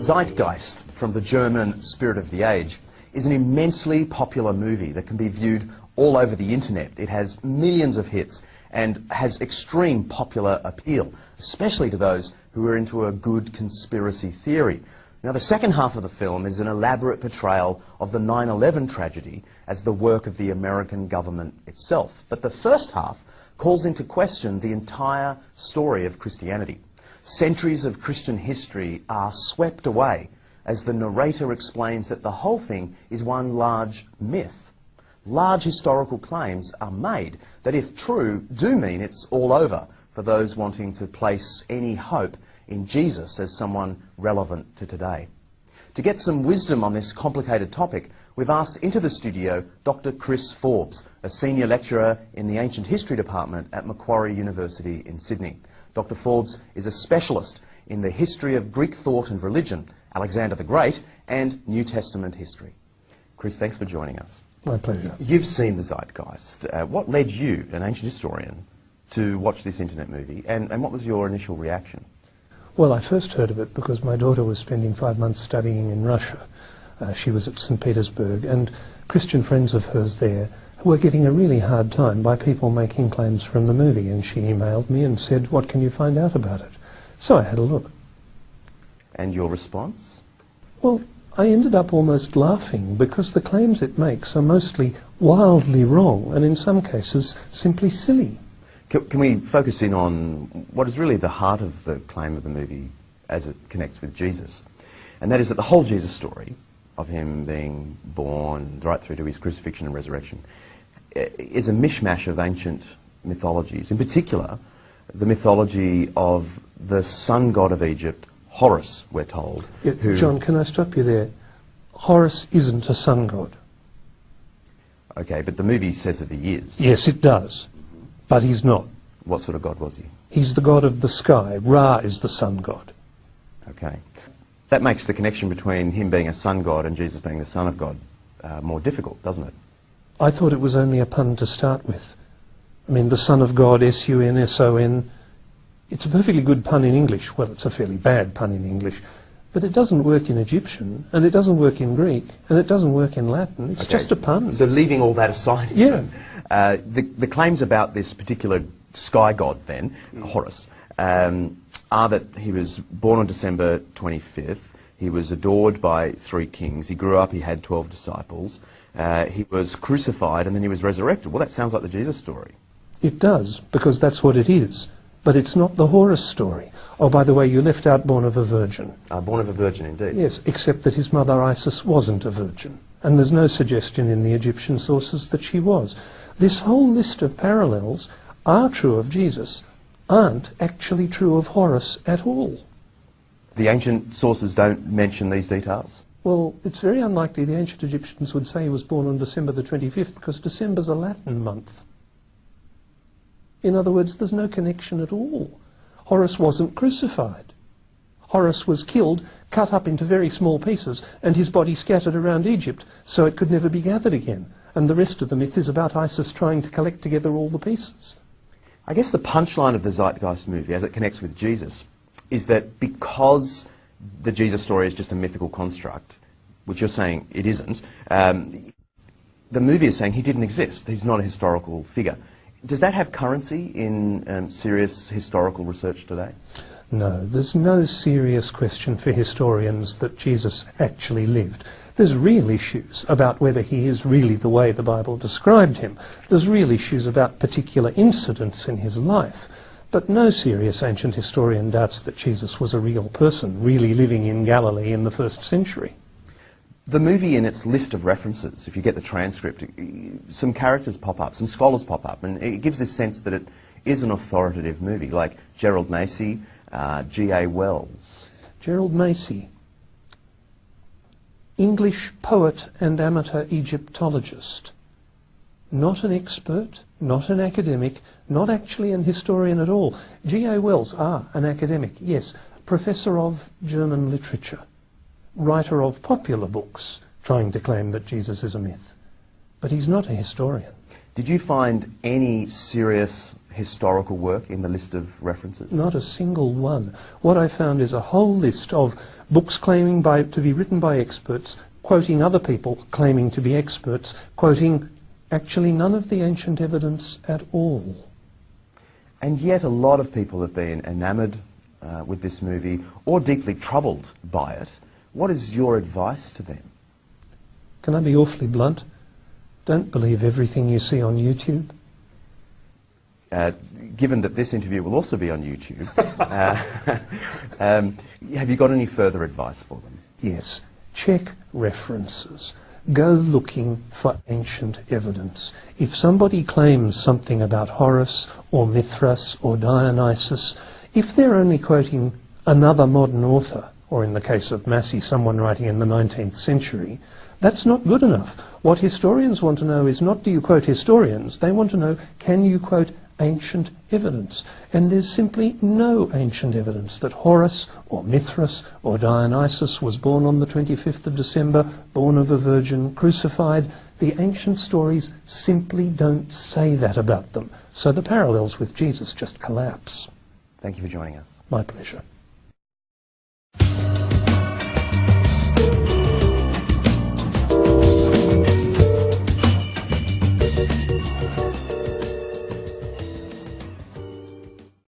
Zeitgeist, from the German Spirit of the Age, is an immensely popular movie that can be viewed all over the internet. It has millions of hits and has extreme popular appeal, especially to those who are into a good conspiracy theory. Now, the second half of the film is an elaborate portrayal of the 9/11 tragedy as the work of the American government itself. But the first half calls into question the entire story of Christianity. Centuries of Christian history are swept away as the narrator explains that the whole thing is one large myth. Large historical claims are made that, if true, do mean it's all over for those wanting to place any hope in Jesus as someone relevant to today. To get some wisdom on this complicated topic, we've asked into the studio Dr. Chris Forbes, a senior lecturer in the Ancient History Department at Macquarie University in Sydney. Dr. Forbes is a specialist in the history of Greek thought and religion, Alexander the Great, and New Testament history. Chris, thanks for joining us. My pleasure. You've seen the Zeitgeist. What led you, an ancient historian, to watch this internet movie, and what was your initial reaction? Well, I first heard of it because my daughter was spending 5 months studying in Russia. She was at St. Petersburg, and Christian friends of hers there were getting a really hard time by people making claims from the movie, and she emailed me and said, "What can you find out about it?" So I had a look. And your response? Well, I ended up almost laughing because the claims it makes are mostly wildly wrong and in some cases simply silly. Can we focus in on what is really the heart of the claim of the movie as it connects with Jesus? And that is that the whole Jesus story of him being born right through to his crucifixion and resurrection is a mishmash of ancient mythologies. In particular, the mythology of the sun god of Egypt, Horus, we're told. John, can I stop you there? Horus isn't a sun god. Okay, but the movie says that he is. Yes, it does. But he's not. What sort of god was he? He's the god of the sky. Ra is the sun god. Okay. That makes the connection between him being a sun god and Jesus being the son of God more difficult, doesn't it? I thought it was only a pun to start with. I mean, the son of God, S-U-N-S-O-N, it's a perfectly good pun in English. Well, it's a fairly bad pun in English. But it doesn't work in Egyptian, and it doesn't work in Greek, and it doesn't work in Latin. It's just a pun. So leaving all that aside, yeah. The claims about this particular sky god then, Horus, are that he was born on December 25th, he was adored by 3 kings, he grew up, he had 12 disciples, he was crucified, and then he was resurrected. Well, that sounds like the Jesus story. It does, because that's what it is. But it's not the Horus story. Oh, by the way, you left out born of a virgin. Born of a virgin, indeed. Yes, except that his mother Isis wasn't a virgin. And there's no suggestion in the Egyptian sources that she was. This whole list of parallels are true of Jesus, aren't actually true of Horus at all. The ancient sources don't mention these details? Well, it's very unlikely the ancient Egyptians would say he was born on December the 25th, because December's a Latin month. In other words, there's no connection at all. Horus wasn't crucified. Horus was killed, cut up into very small pieces, and his body scattered around Egypt, so it could never be gathered again. And the rest of the myth is about Isis trying to collect together all the pieces. I guess the punchline of the Zeitgeist movie, as it connects with Jesus, is that because the Jesus story is just a mythical construct, which you're saying it isn't, the movie is saying he didn't exist. He's not a historical figure. Does that have currency in serious historical research today? No, there's no serious question for historians that Jesus actually lived. There's real issues about whether he is really the way the Bible described him. There's real issues about particular incidents in his life. But no serious ancient historian doubts that Jesus was a real person, really living in Galilee in the 1st century. The movie, in its list of references, if you get the transcript, some characters pop up, some scholars pop up, and it gives this sense that it is an authoritative movie, like Gerald Macy, G.A. Wells. Gerald Macy, English poet and amateur Egyptologist. Not an expert, not an academic, not actually an historian at all. G.A. Wells, an academic, yes, professor of German literature, writer of popular books, trying to claim that Jesus is a myth. But he's not a historian. Did you find any serious historical work in the list of references? Not a single one. What I found is a whole list of books claiming to be written by experts, quoting other people claiming to be experts, quoting actually none of the ancient evidence at all. And yet a lot of people have been enamoured with this movie or deeply troubled by it. What is your advice to them? Can I be awfully blunt? Don't believe everything you see on YouTube. Given that this interview will also be on YouTube, have you got any further advice for them? Yes. Check references. Go looking for ancient evidence. If somebody claims something about Horace or Mithras or Dionysus, if they're only quoting another modern author, or in the case of Massey, someone writing in the 19th century, that's not good enough. What historians want to know is not do you quote historians, they want to know can you quote ancient evidence. And there's simply no ancient evidence that Horace or Mithras or Dionysus was born on the 25th of December, born of a virgin, crucified. The ancient stories simply don't say that about them. So the parallels with Jesus just collapse. Thank you for joining us. My pleasure.